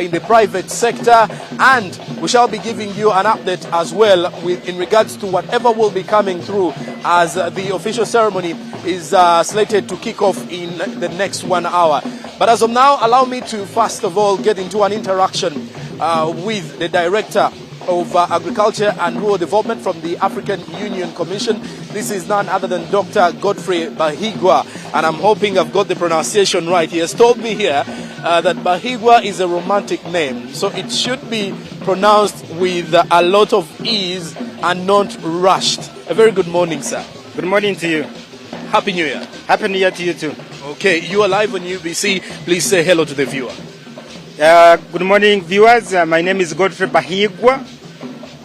in the private sector, and we shall be giving you an update as well in regards to whatever will be coming through as the official ceremony is slated to kick off in the next 1 hour. But as of now, allow me to first of all get into an interaction with the Director of Agriculture and Rural Development from the African Union Commission. This is none other than Dr. Godfrey Bahiigwa, and I'm hoping I've got the pronunciation right. He has told me here that Bahiigwa is a romantic name, so it should be pronounced with a lot of ease and not rushed. A very good morning, sir. Good morning to you. Happy New Year. Happy New Year to you too. Okay, you are live on UBC. Please say hello to the viewer. Good morning, viewers. My name is Godfrey Bahiigwa,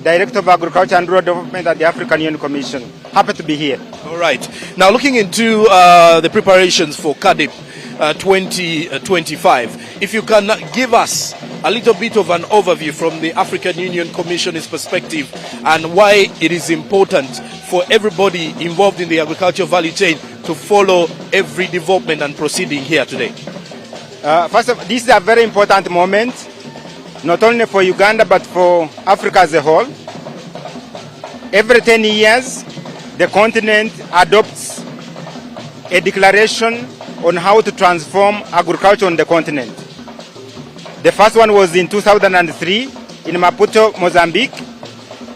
Director of Agriculture and Rural Development at the African Union Commission. Happy to be here. All right. Now, looking into the preparations for Caadp 2025, if you can give us a little bit of an overview from the African Union Commission's perspective and why it is important for everybody involved in the agricultural value chain to follow every development and proceeding here today. First of all, this is a very important moment, not only for Uganda but for Africa as a whole. Every 10 years, the continent adopts a declaration on how to transform agriculture on the continent. The first one was in 2003 in Maputo, Mozambique.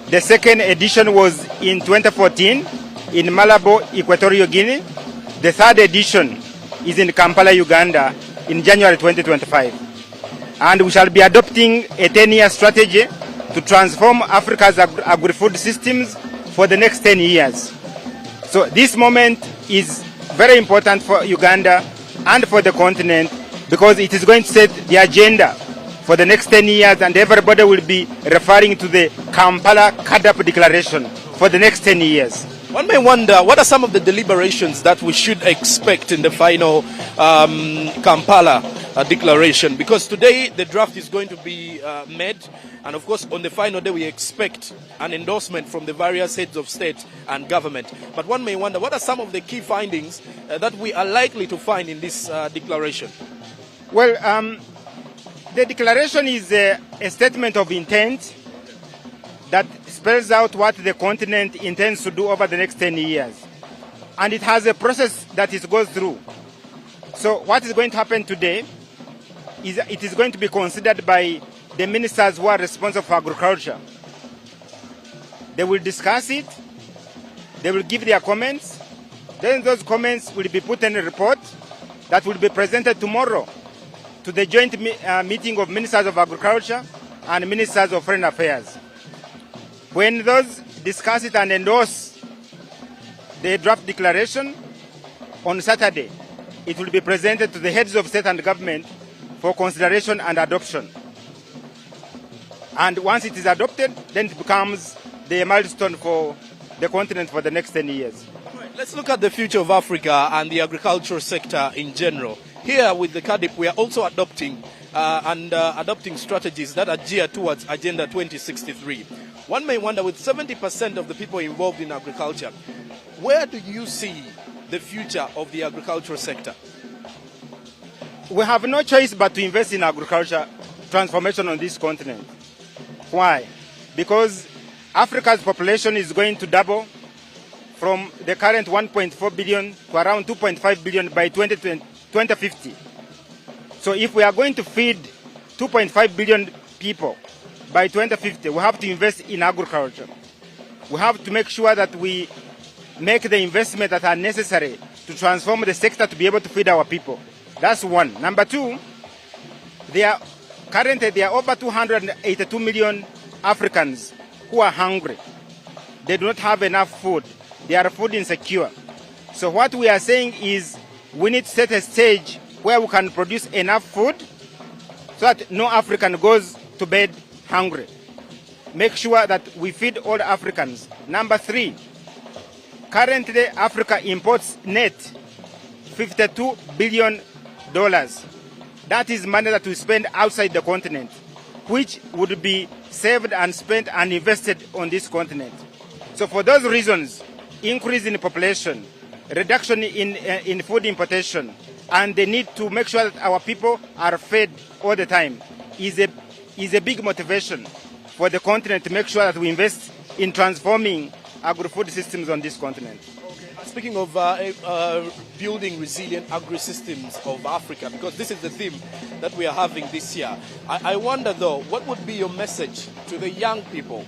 The second edition was in 2014 in Malabo, Equatorial Guinea. The third edition is in Kampala, Uganda in January 2025. And we shall be adopting a 10-year strategy to transform Africa's agri-food systems for the next 10 years. So this moment is very important for Uganda and for the continent because it is going to set the agenda for the next 10 years, and everybody will be referring to the Kampala Caadp declaration for the next 10 years. One may wonder, what are some of the deliberations that we should expect in the final Kampala declaration? Because today the draft is going to be made, and of course on the final day we expect an endorsement from the various heads of state and government. But one may wonder, what are some of the key findings that we are likely to find in this declaration? Well, the declaration is a statement of intent that spells out what the continent intends to do over the next 10 years. And it has a process that it goes through. So what is going to happen today is it is going to be considered by the ministers who are responsible for agriculture. They will discuss it, they will give their comments, then those comments will be put in a report that will be presented tomorrow to the joint meeting of Ministers of Agriculture and Ministers of Foreign Affairs. When those discuss it and endorse the draft declaration, on Saturday, it will be presented to the heads of state and government for consideration and adoption. And once it is adopted, then it becomes the milestone for the continent for the next 10 years. Right, let's look at the future of Africa and the agricultural sector in general. Here with the Caadp, we are also adopting strategies that are geared towards Agenda 2063. One may wonder, with 70% of the people involved in agriculture, where do you see the future of the agricultural sector? We have no choice but to invest in agriculture transformation on this continent. Why? Because Africa's population is going to double from the current 1.4 billion to around 2.5 billion by 2050. So if we are going to feed 2.5 billion people by 2050, we have to invest in agriculture. We have to make sure that we make the investment that are necessary to transform the sector to be able to feed our people. That's one. Number two, currently there are over 282 million Africans who are hungry. They do not have enough food. They are food insecure. So what we are saying is we need to set a stage where we can produce enough food so that no African goes to bed hungry. Make sure that we feed all Africans. Number three, currently Africa imports net $52 billion. That is money that we spend outside the continent, which would be saved and spent and invested on this continent. So for those reasons, increase in population, reduction in food importation, and the need to make sure that our people are fed all the time, is a big motivation for the continent to make sure that we invest in transforming agri-food systems on this continent. Speaking of building resilient agri-systems of Africa, because this is the theme that we are having this year, I wonder though, what would be your message to the young people?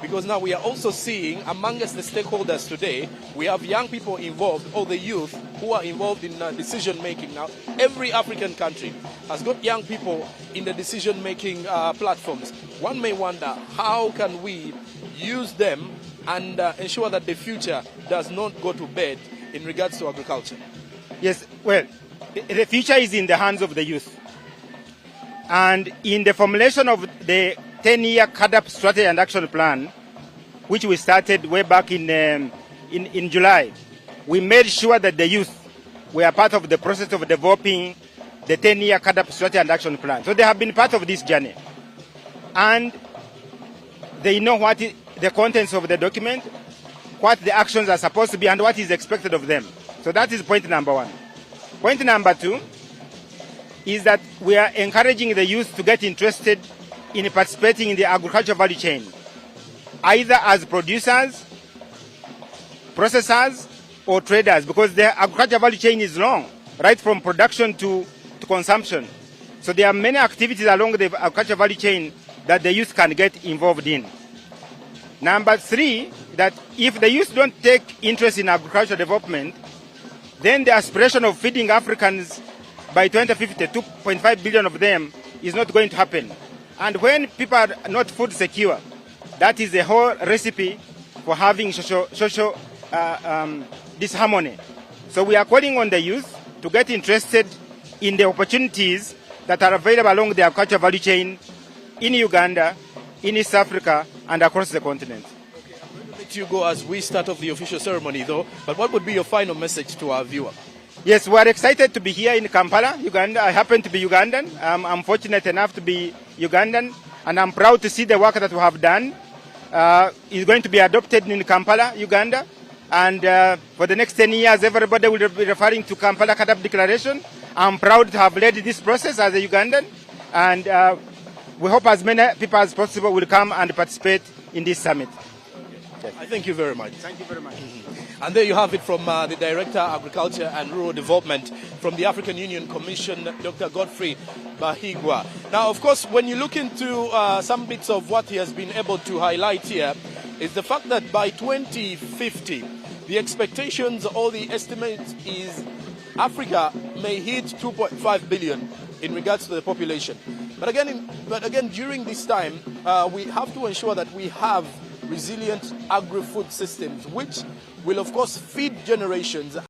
Because now we are also seeing amongst the stakeholders today, we have young people involved, or the youth who are involved in decision making. Now, every African country has got young people in the decision making platforms. One may wonder, how can we use them and ensure that the future does not go to bed in regards to agriculture? Yes, well, the future is in the hands of the youth. And in the formulation of the 10-year Caadp strategy and action plan, which we started way back in July, we made sure that the youth were part of the process of developing the 10-year Caadp strategy and action plan. So they have been part of this journey. And they know what the contents of the document, what the actions are supposed to be, and what is expected of them. So that is point number one. Point number two is that we are encouraging the youth to get interested in participating in the agricultural value chain, either as producers, processors, or traders, because the agricultural value chain is long, right from production to consumption. So there are many activities along the agricultural value chain that the youth can get involved in. Number three, that if the youth don't take interest in agricultural development, then the aspiration of feeding Africans by 2050, 2.5 billion of them, is not going to happen. And when people are not food secure, that is the whole recipe for having social disharmony. So we are calling on the youth to get interested in the opportunities that are available along the agricultural value chain in Uganda, in East Africa, and across the continent. Okay, I'm going to let you go as we start off the official ceremony though, but what would be your final message to our viewer? Yes, we are excited to be here in Kampala, Uganda. I happen to be Ugandan. I'm fortunate enough to be Ugandan, and I'm proud to see the work that we have done. It's going to be adopted in Kampala, Uganda, and for the next 10 years, everybody will be referring to Kampala Caadp Declaration. I'm proud to have led this process as a Ugandan, and we hope as many people as possible will come and participate in this summit. Yes. I thank you very much. Thank you very much. And there you have it from the Director, Agriculture and Rural Development from the African Union Commission, Dr. Godfrey Bahiigwa. Now, of course, when you look into some bits of what he has been able to highlight here, is the fact that by 2050, the expectations or the estimate is Africa may hit 2.5 billion in regards to the population. But again, during this time, we have to ensure that we have resilient agri-food systems, which will, of course, feed generations